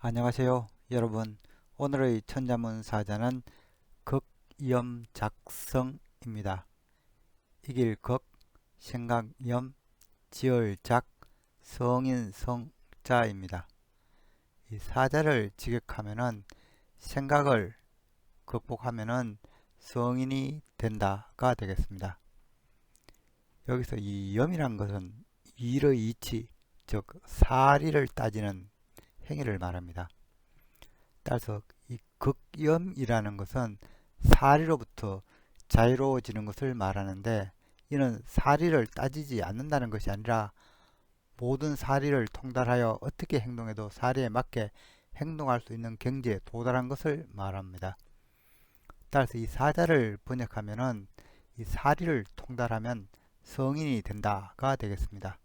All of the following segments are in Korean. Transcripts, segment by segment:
안녕하세요 여러분. 오늘의 천자문 사자는 극염작성입니다. 이길 극, 생각염, 지을작, 성인성자입니다. 이 사자를 직역하면은 생각을 극복하면은 성인이 된다가 되겠습니다. 여기서 이 염이란 것은 일의 이치, 즉 사리를 따지는 행위를 말합니다. 따라서 이 극염이라는 것은 사리로부터 자유로워지는 것을 말하는데, 이는 사리를 따지지 않는다는 것이 아니라 모든 사리를 통달하여 어떻게 행동해도 사리에 맞게 행동할 수 있는 경지에 도달한 것을 말합니다. 따라서 이 사자를 번역하면은 이 사리를 통달하면 성인이 된다가 되겠습니다.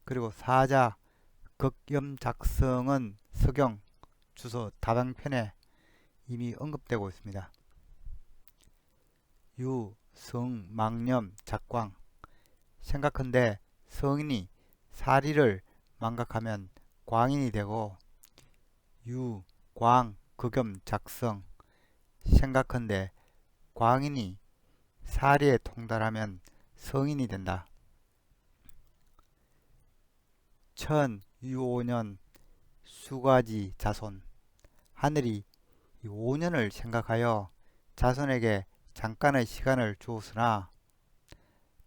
그리고 사자 극염작성은 서경 주소 다방편에 이미 언급되고 있습니다. 유, 성, 망념, 작광. 생각한데 성인이 사리를 망각하면 광인이 되고, 유, 광, 극염, 작성. 생각한데 광인이 사리에 통달하면 성인이 된다. 천, 유오년, 수가지, 자손. 하늘이 이 5년을 생각하여 자손에게 잠깐의 시간을 주었으나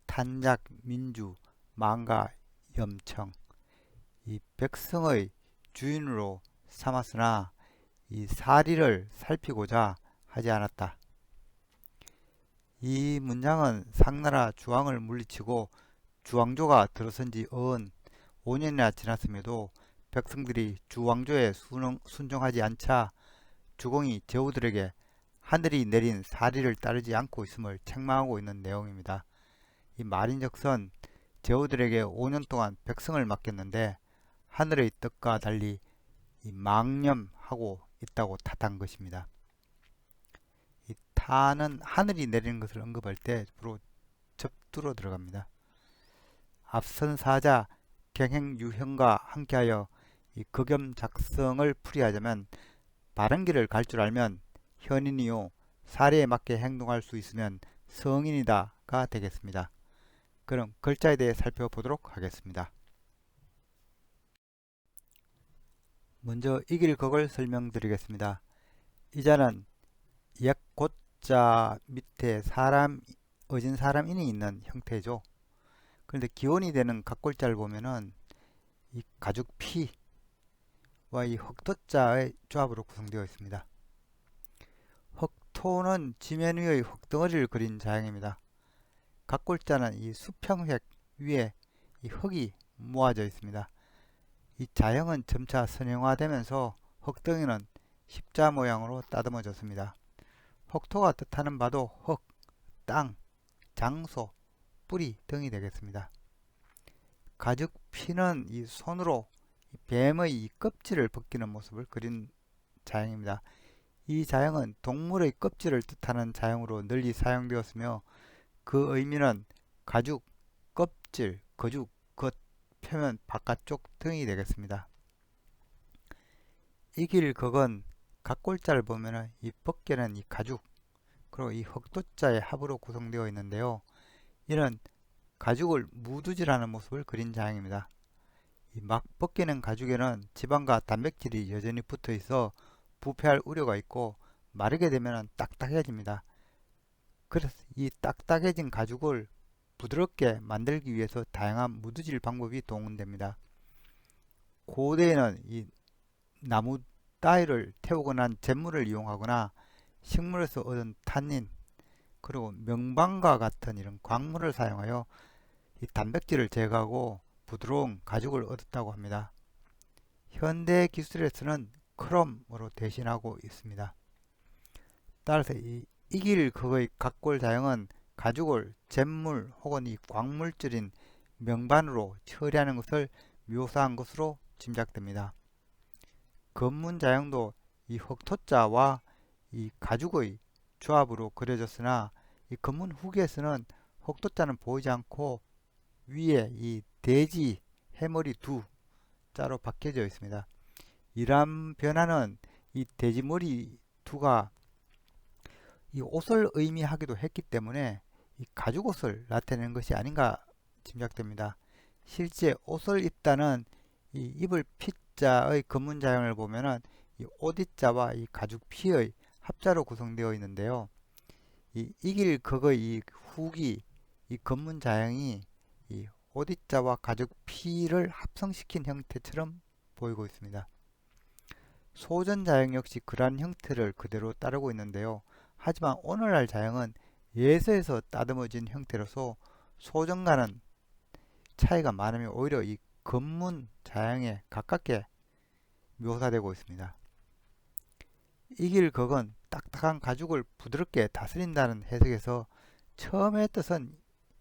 탄작, 민주, 망가, 염청, 이 백성의 주인으로 삼았으나 이 사리를 살피고자 하지 않았다. 이 문장은 상나라 주왕을 물리치고 주왕조가 들어선 지 언 5년이나 지났음에도 백성들이 주왕조에 순종하지 않자 주공이 제후들에게 하늘이 내린 사리를 따르지 않고 있음을 책망하고 있는 내용입니다. 이 말인즉슨 제후들에게 5년 동안 백성을 맡겼는데 하늘의 뜻과 달리 이 망념하고 있다고 탓한 것입니다. 이 타는 하늘이 내리는 것을 언급할 때 주로 접두로 들어갑니다. 앞선 사자 경행유형과 함께하여 이 극염작성을 풀이하자면, 바른 길을 갈 줄 알면 현인이요 사리에 맞게 행동할 수 있으면 성인이다가 되겠습니다. 그럼 글자에 대해 살펴보도록 하겠습니다. 먼저 이길 극을 설명드리겠습니다. 이자는 옛고자 밑에 사람, 어진 사람인이 있는 형태죠. 그런데 기원이 되는 각골자를 보면은 이 가죽 피와 이 흑토자의 조합으로 구성되어 있습니다. 흑토는 지면 위의 흙덩어리를 그린 자형입니다. 각골자는 이 수평획 위에 이 흙이 모아져 있습니다. 이 자형은 점차 선형화되면서 흙덩이는 십자 모양으로 따듬어졌습니다. 흑토가 뜻하는 바도 흙, 땅, 장소, 뿌리 등이 되겠습니다. 가죽 피는 이 손으로 뱀의 이 껍질을 벗기는 모습을 그린 자형입니다. 이 자형은 동물의 껍질을 뜻하는 자형으로 널리 사용되었으며, 그 의미는 가죽, 껍질, 거죽, 겉, 표면, 바깥쪽 등이 되겠습니다. 이길 극은 각골자를 보면 이 벗겨낸 이 가죽, 그리고 이 흑토자의 합으로 구성되어 있는데요. 이는 가죽을 무두질하는 모습을 그린 자형입니다. 이 막 벗기는 가죽에는 지방과 단백질이 여전히 붙어 있어 부패할 우려가 있고, 마르게 되면 딱딱해집니다. 그래서 이 딱딱해진 가죽을 부드럽게 만들기 위해서 다양한 무드질 방법이 동원됩니다. 고대에는 이 나무 따위를 태우고 난 잿물을 이용하거나 식물에서 얻은 탄닌, 그리고 명방과 같은 이런 광물을 사용하여 이 단백질을 제거하고 부드러운 가죽을 얻었다고 합니다. 현대 기술에서는 크롬으로 대신하고 있습니다. 따라서 이 이길 극의 각골 자형은 가죽을 잿물 혹은 이 광물질인 명반으로 처리하는 것을 묘사한 것으로 짐작됩니다. 검문 자형도 이 흑토자와 이 가죽의 조합으로 그려졌으나, 이 검문 후기에서는 흑토자는 보이지 않고 위에 이 돼지 해머리 두 자로 박혀져 있습니다. 이러한 변화는 이 돼지머리 두가 이 옷을 의미하기도 했기 때문에 이 가죽옷을 나타내는 것이 아닌가 짐작됩니다. 실제 옷을 입다는 이 입을 피자의 검문자형을 보면은 이 옷이자와 이 가죽 피의 합자로 구성되어 있는데요. 이 이길 극의 이 후기 이 검문자형이 이 옷이자와 가죽 피를 합성시킨 형태처럼 보이고 있습니다. 소전자형 역시 그러한 형태를 그대로 따르고 있는데요. 하지만 오늘날 자형은 예서에서 따듬어진 형태로서 소전과는 차이가 많으며 오히려 이 검문 자형에 가깝게 묘사되고 있습니다. 이길 극은 딱딱한 가죽을 부드럽게 다스린다는 해석에서 처음의 뜻은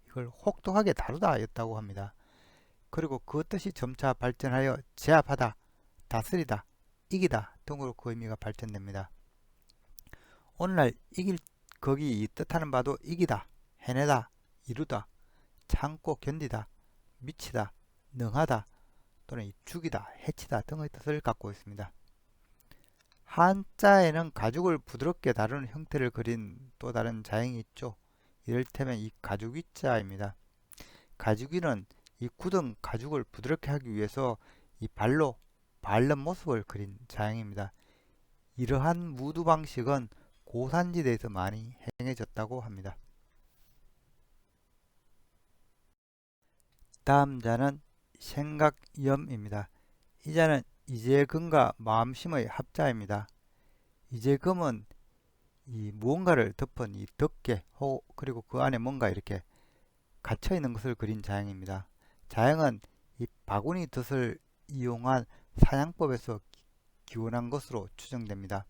이걸 혹독하게 다루다 였다고 합니다. 그리고 그 뜻이 점차 발전하여 제압하다, 다스리다, 이기다 등으로 그 의미가 발전됩니다. 오늘날 이길 극이 뜻하는 바도 이기다, 해내다, 이루다, 참고 견디다, 미치다, 능하다 또는 죽이다, 해치다 등의 뜻을 갖고 있습니다. 한자에는 가죽을 부드럽게 다루는 형태를 그린 또 다른 자형이 있죠. 이를테면 이 가죽위자입니다. 가죽위는 이 굳은 가죽을 부드럽게 하기 위해서 이 발로 밟는 모습을 그린 자형입니다. 이러한 무드 방식은 고산지대에서 많이 행해졌다고 합니다. 다음 자는 생각염입니다. 이 자는 이재금과 마음심의 합자입니다. 이재금은 이 무언가를 덮은 이 덮개 그리고 그 안에 뭔가 이렇게 갇혀 있는 것을 그린 자형입니다. 자형은 이 바구니 덫을 이용한 사냥법에서 기원한 것으로 추정됩니다.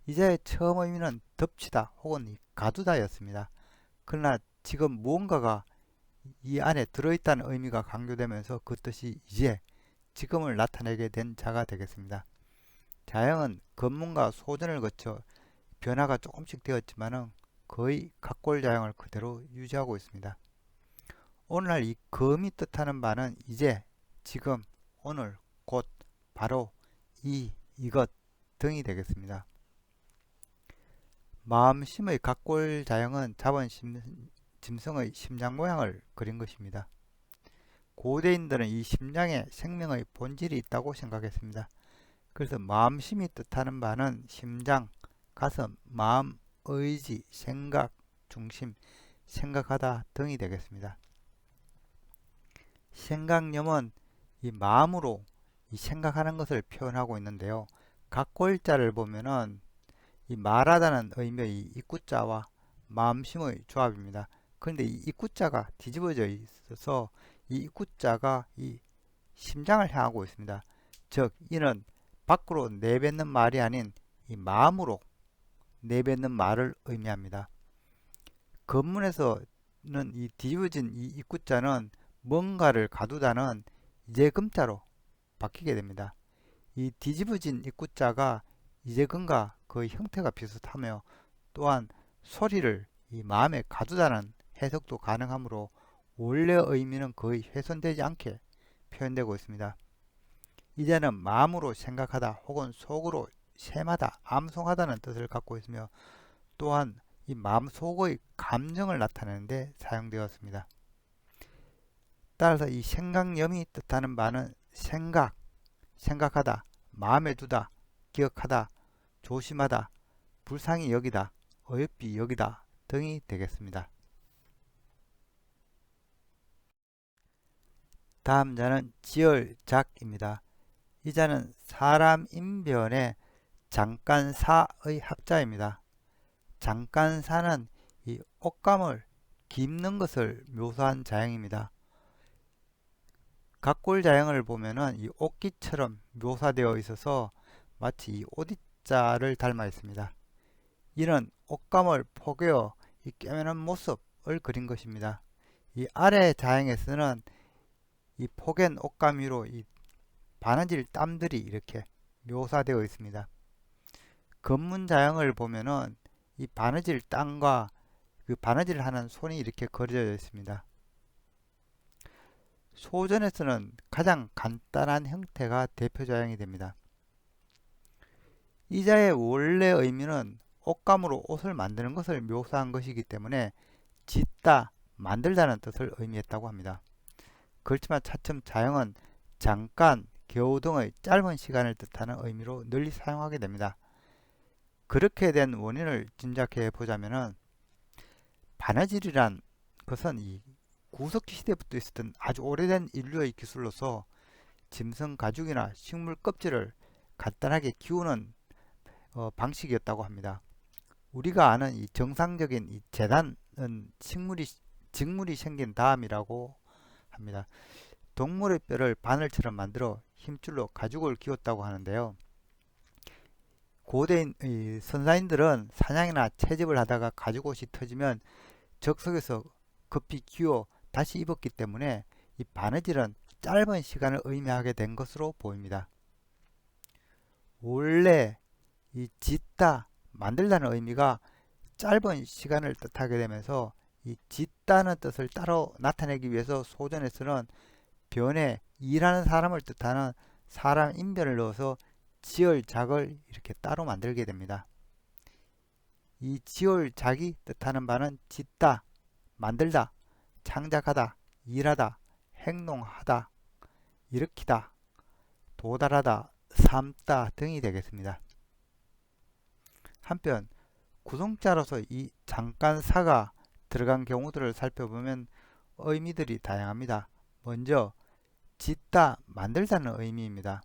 이자의 처음 의미는 덮치다 혹은 가두다였습니다. 그러나 지금 무언가가 이 안에 들어있다는 의미가 강조되면서 그 뜻이 이제 지금을 나타내게 된 자가 되겠습니다. 자형은 검문과 소전을 거쳐 변화가 조금씩 되었지만 거의 각골자형을 그대로 유지하고 있습니다. 오늘날 이 검이 뜻하는 바는 이제, 지금, 오늘, 곧, 바로, 이것 등이 되겠습니다. 마음심의 각골자형은 잡은 짐승의 심장 모양을 그린 것입니다. 고대인들은 이 심장에 생명의 본질이 있다고 생각했습니다. 그래서 마음심이 뜻하는 바는 심장, 가슴, 마음, 의지, 생각, 중심, 생각하다 등이 되겠습니다. 생각념은 이 마음으로 이 생각하는 것을 표현하고 있는데요. 각골자를 보면은 이 말하다는 의미의 이 입구자와 마음심의 조합입니다. 그런데 이 입구자가 뒤집어져 있어서 이 입구자가 이 심장을 향하고 있습니다. 즉 이는 밖으로 내뱉는 말이 아닌 이 마음으로 내뱉는 말을 의미합니다. 검문에서는 이 뒤집어진 이 입구자는 뭔가를 가두다는 이재금자로 바뀌게 됩니다. 이 뒤집어진 입구자가 이재금과 거의 형태가 비슷하며 또한 소리를 이 마음에 가두다는 해석도 가능하므로 원래 의미는 거의 훼손되지 않게 표현되고 있습니다. 이제는 마음으로 생각하다 혹은 속으로 셈하다, 암송하다는 뜻을 갖고 있으며 또한 이 마음속의 감정을 나타내는 데 사용되었습니다. 따라서 이 생각념이 뜻하는 바는 생각, 생각하다, 마음에 두다, 기억하다, 조심하다, 불쌍히 여기다, 어여삐 여기다 등이 되겠습니다. 다음 자는 지얼작입니다. 이 자는 사람 인변의 잠깐사의 합자입니다. 잠깐사는 이 옷감을 깁는 것을 묘사한 자형입니다. 각골자형을 보면은 이 옷깃처럼 묘사되어 있어서 마치 이 옷자를 닮아 있습니다. 이는 옷감을 포개어 이 꿰매는 모습을 그린 것입니다. 이 아래 자형에서는 이 포갠 옷감 위로 이 바느질 땀들이 이렇게 묘사되어 있습니다. 검문자형을 보면은 이 바느질 땀과 그 바느질을 하는 손이 이렇게 그려져 있습니다. 소전에서는 가장 간단한 형태가 대표자형이 됩니다. 이 자의 원래 의미는 옷감으로 옷을 만드는 것을 묘사한 것이기 때문에 짓다, 만들다는 뜻을 의미했다고 합니다. 그렇지만 차츰 자영은 잠깐, 겨우 등의 짧은 시간을 뜻하는 의미로 널리 사용하게 됩니다. 그렇게 된 원인을 짐작해 보자면은 바느질이란 것은 이 구석기 시대부터 있었던 아주 오래된 인류의 기술로서 짐승 가죽이나 식물 껍질을 간단하게 기우는 방식이었다고 합니다. 우리가 아는 이 정상적인 이 재단은 직물이 생긴 다음이라고 합니다. 동물의 뼈를 바늘처럼 만들어 힘줄로 가죽을 기웠다고 하는데요. 고대인 선사인들은 사냥이나 채집을 하다가 가죽옷이 터지면 적석에서 급히 기워 다시 입었기 때문에 이 바느질은 짧은 시간을 의미하게 된 것으로 보입니다. 원래 이 짓다, 만들다는 의미가 짧은 시간을 뜻하게 되면서 이 짓다는 뜻을 따로 나타내기 위해서 소전에서는 변에 일하는 사람을 뜻하는 사람 인변을 넣어서 지얼작을 이렇게 따로 만들게 됩니다. 이 지얼작이 뜻하는 바는 짓다, 만들다, 창작하다, 일하다, 행동하다, 일으키다, 도달하다, 삶다 등이 되겠습니다. 한편 구성자로서 이 잠깐사가 들어간 경우들을 살펴보면 의미들이 다양합니다. 먼저 짓다, 만들다는 의미입니다.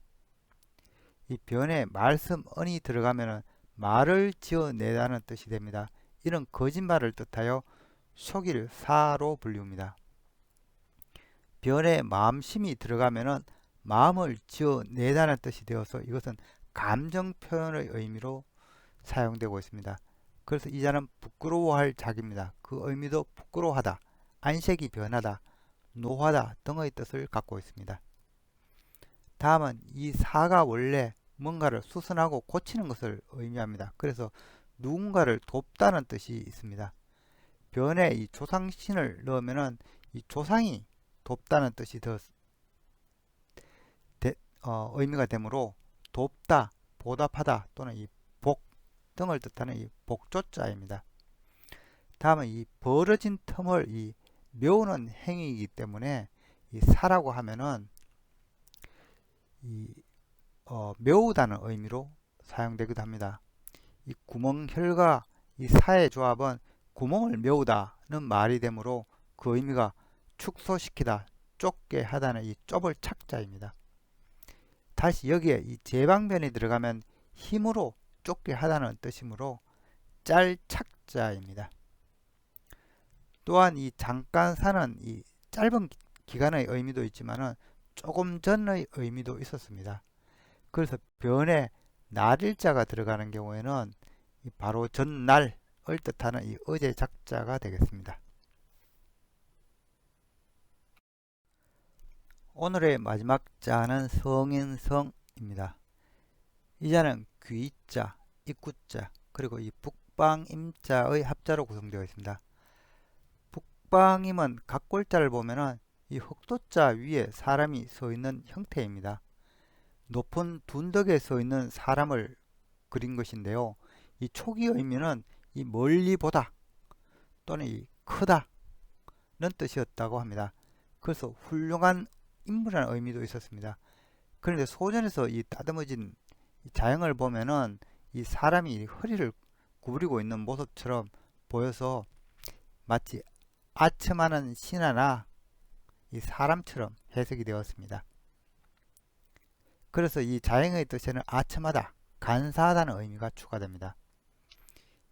이 변에 말씀, 언이 들어가면 말을 지어내다는 뜻이 됩니다. 이런 거짓말을 뜻하여 속일 사로 불립니다. 변에 마음심이 들어가면 마음을 지어내다는 뜻이 되어서 이것은 감정 표현의 의미로 사용되고 있습니다. 그래서 이 자는 부끄러워할 자기입니다. 그 의미도 부끄러워하다, 안색이 변하다, 노하다 등의 뜻을 갖고 있습니다. 다음은 이 사가 원래 뭔가를 수선하고 고치는 것을 의미합니다. 그래서 누군가를 돕다는 뜻이 있습니다. 변에 이 조상신을 넣으면은 이 조상이 돕다는 뜻이 더 의미가 되므로 돕다, 보답하다 또는 이 복 등을 뜻하는 이 복조자입니다. 다음은 이 벌어진 틈을 이 메우는 행위이기 때문에 이 사라고 하면은 이 메우다는 의미로 사용되기도 합니다. 이 구멍혈과 이 사의 조합은 구멍을 메우다는 말이 되므로 그 의미가 축소시키다, 좁게 하다는 이 좁을 착자입니다. 다시 여기에 이 제방변이 들어가면 힘으로 좁게 하다는 뜻이므로 짤착자입니다. 또한 이 잠깐 사는 이 짧은 기간의 의미도 있지만은 조금 전의 의미도 있었습니다. 그래서 변에 날일자가 들어가는 경우에는 바로 전날을 뜻하는 이 어제 작자가 되겠습니다. 오늘의 마지막 자는 성인성입니다. 이 자는 귀자, 입구자, 그리고 이 북방임자의 합자로 구성되어 있습니다. 북방임은 각골자를 보면은 이 흑도자 위에 사람이 서 있는 형태입니다. 높은 둔덕에 서 있는 사람을 그린 것인데요. 이 초기 의미는 이 멀리 보다 또는 이 크다는 뜻이었다고 합니다. 그래서 훌륭한 인물이라는 의미도 있었습니다. 그런데 소전에서 이 다듬어진 자형을 보면은 이 사람이 허리를 구부리고 있는 모습처럼 보여서 마치 아첨하는 신하나 이 사람처럼 해석이 되었습니다. 그래서 이 자형의 뜻에는 아첨하다, 간사하다는 의미가 추가됩니다.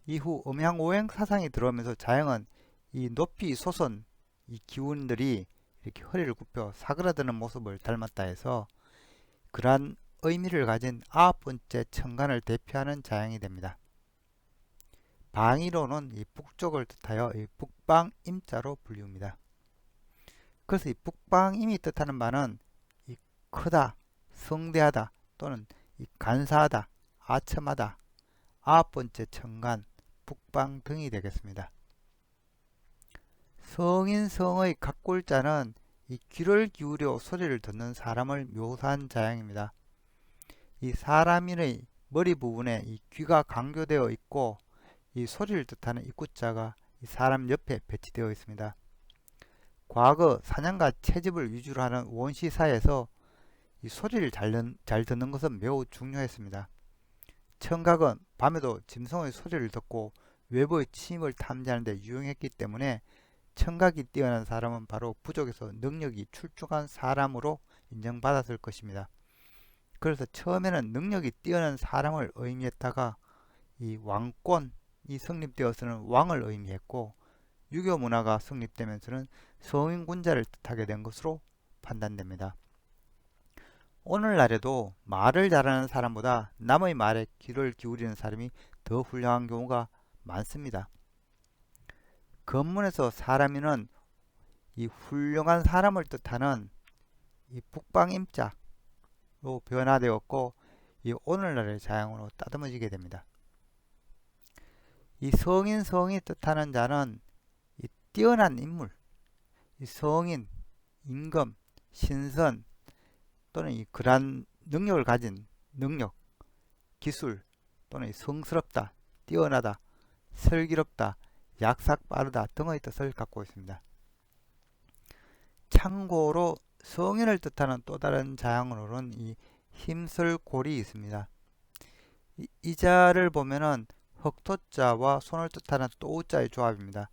이후 음양오행 사상이 들어오면서 자형은 이 높이 솟은 이 기운들이 이렇게 허리를 굽혀 사그라드는 모습을 닮았다 해서 그러한 의미를 가진 9번째 천간을 대표하는 자형이 됩니다. 방위로는 이 북쪽을 뜻하여 이 북방임자로 불리웁니다. 그래서 이 북방임이 뜻하는 바는 이 크다, 성대하다 또는 이 간사하다, 아첨하다, 9번째 천간, 북방 등이 되겠습니다. 성인성의 각골자는 이 귀를 기울여 소리를 듣는 사람을 묘사한 자형입니다. 이 사람인의 머리 부분에 이 귀가 강조되어 있고 이 소리를 뜻하는 입구자가 이 사람 옆에 배치되어 있습니다. 과거 사냥과 채집을 위주로 하는 원시사회에서 이 소리를 잘 듣는 것은 매우 중요했습니다. 청각은 밤에도 짐승의 소리를 듣고 외부의 침입을 탐지하는 데 유용했기 때문에 청각이 뛰어난 사람은 바로 부족에서 능력이 출중한 사람으로 인정받았을 것입니다. 그래서 처음에는 능력이 뛰어난 사람을 의미했다가 이 왕권이 성립되어서는 왕을 의미했고 유교 문화가 성립되면서는 성인군자를 뜻하게 된 것으로 판단됩니다. 오늘날에도 말을 잘하는 사람보다 남의 말에 귀를 기울이는 사람이 더 훌륭한 경우가 많습니다. 건문에서 사람이는 이 훌륭한 사람을 뜻하는 이 북방임자로 변화되었고 이 오늘날의 자양으로 따듬어지게 됩니다. 이 성인, 성이 뜻하는 자는 이 뛰어난 인물, 이 성인, 임금, 신선 또는 이 그러한 능력을 가진 능력, 기술 또는 이 성스럽다, 뛰어나다, 슬기롭다, 약삭 빠르다 등의 뜻을 갖고 있습니다. 참고로 성인을 뜻하는 또 다른 자양으로는 이 힘쓸골이 있습니다. 이 자를 보면은 흑토자와 손을 뜻하는 또우자의 조합입니다.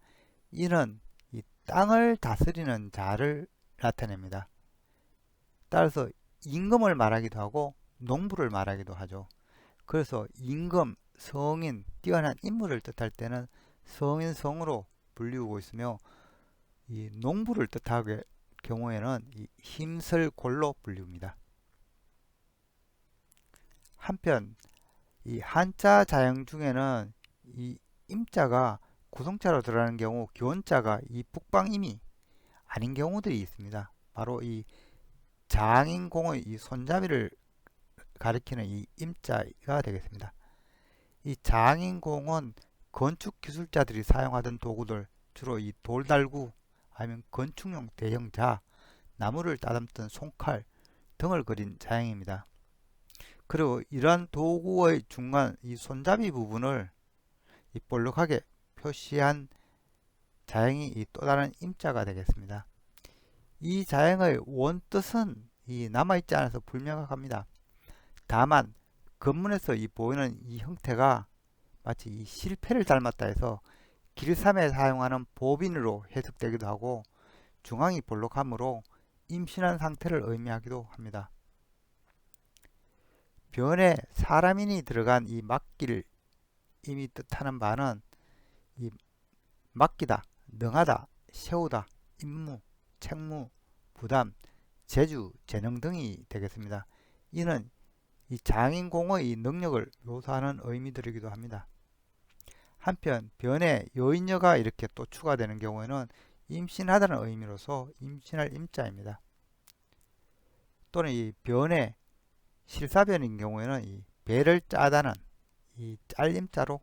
이는 이 땅을 다스리는 자를 나타냅니다. 따라서 임금을 말하기도 하고 농부를 말하기도 하죠. 그래서 임금, 성인, 뛰어난 인물을 뜻할 때는 성인, 성으로 불리우고 있으며 이 농부를 뜻하게 경우에는 이 힘쓸 골로 불리웁니다. 한편 이 한자 자형 중에는 이 임자가 구성자로 들어가는 경우 기원자가 이 북방임이 아닌 경우들이 있습니다. 바로 이 장인공의 이 손잡이를 가리키는 이 임자가 되겠습니다. 이 장인공은 건축 기술자들이 사용하던 도구들, 주로 이 돌달구 아니면 건축용 대형자, 나무를 따듬던 손칼 등을 그린 자형입니다. 그리고 이러한 도구의 중간 이 손잡이 부분을 이 볼록하게 표시한 자형이 이 또 다른 임자가 되겠습니다. 이 자형의 원뜻은 이 남아있지 않아서 불명확합니다. 다만 건문에서 이 보이는 이 형태가 마치 이 실패를 닮았다 해서 길삼에 사용하는 보빈으로 해석되기도 하고 중앙이 볼록하므로 임신한 상태를 의미하기도 합니다. 변에 사람인이 들어간 이 맡길 임이 뜻하는 바는 이 맡기다, 능하다, 세우다, 임무, 책무, 부담, 재주, 재능 등이 되겠습니다. 이는 이 장인공의 이 능력을 묘사하는 의미들이기도 합니다. 한편 변에 여인여가 이렇게 또 추가되는 경우에는 임신하다는 의미로서 임신할 임자입니다. 또는 이 변에 실사변인 경우에는 이 배를 짜다는 이 짤임자로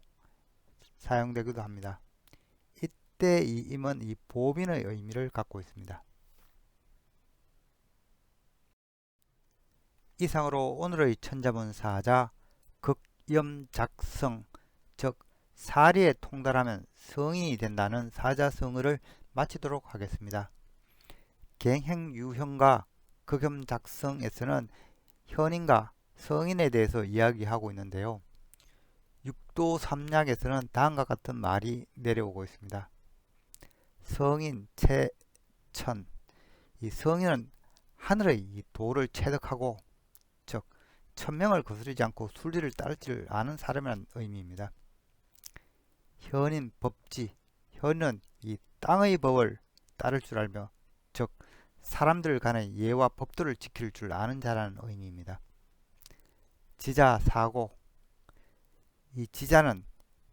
사용되기도 합니다. 이때 이 임은 이 보빈의 의미를 갖고 있습니다. 이상으로 오늘의 천자문 사자 극염작성 즉 사리에 통달하면 성인이 된다는 사자성어를 마치도록 하겠습니다. 갱행유형과 극염작성에서는 현인과 성인에 대해서 이야기하고 있는데요. 육도삼약에서는 다음과 같은 말이 내려오고 있습니다. 성인, 체천. 이 성인은 하늘의 이 도를 체득하고 즉 천명을 거스르지 않고 순리를 따를 줄 아는 사람이라는 의미입니다. 현인, 법지. 현은 이 땅의 법을 따를 줄 알며 즉 사람들 간의 예와 법도를 지킬 줄 아는 자라는 의미입니다. 지자, 사고. 이 지자는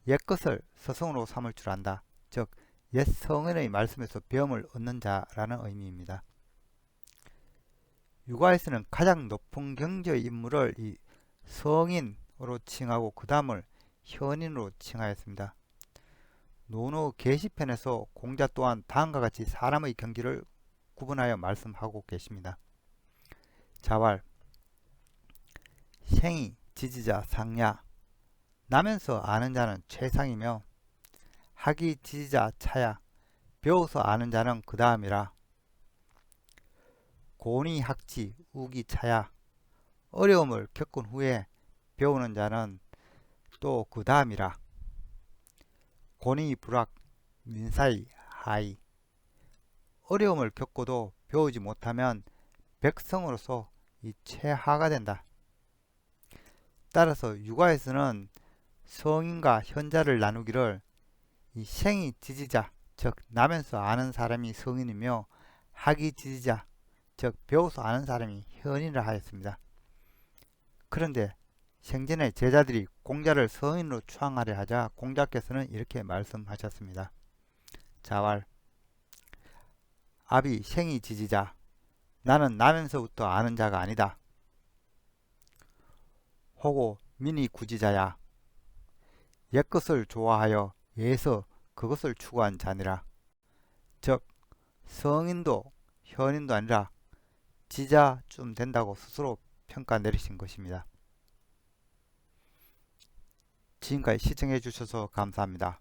옛것을 스승으로 삼을 줄 안다. 즉 옛 성인의 말씀에서 배움을 얻는 자라는 의미입니다. 육아에서는 가장 높은 경지의 인물을 이 성인으로 칭하고 그 다음을 현인으로 칭하였습니다. 논어 계시편에서 공자 또한 다음과 같이 사람의 경지를 구분하여 말씀하고 계십니다. 자왈, 생이 지지자 상야. 나면서 아는 자는 최상이며 학이 지지자 차야. 배워서 아는 자는 그 다음이라. 고니 학지 우기 차야. 어려움을 겪은 후에 배우는 자는 또 그 다음이라. 고니 불악 민사이 하이. 어려움을 겪고도 배우지 못하면 백성으로서 이 최하가 된다. 따라서 육아에서는 성인과 현자를 나누기를 이 생이 지지자, 즉 나면서 아는 사람이 성인이며 학이 지지자, 즉 배워서 아는 사람이 현인이라 하였습니다. 그런데 생전에 제자들이 공자를 성인으로 추앙하려 하자 공자께서는 이렇게 말씀하셨습니다. 자왈. 아비 생이 지지자. 나는 나면서부터 아는 자가 아니다. 호고 민이 구지자야. 옛것을 좋아하여 예에서 그것을 추구한 자니라. 즉 성인도 현인도 아니라 지자쯤 된다고 스스로 평가 내리신 것입니다. 지금까지 시청해 주셔서 감사합니다.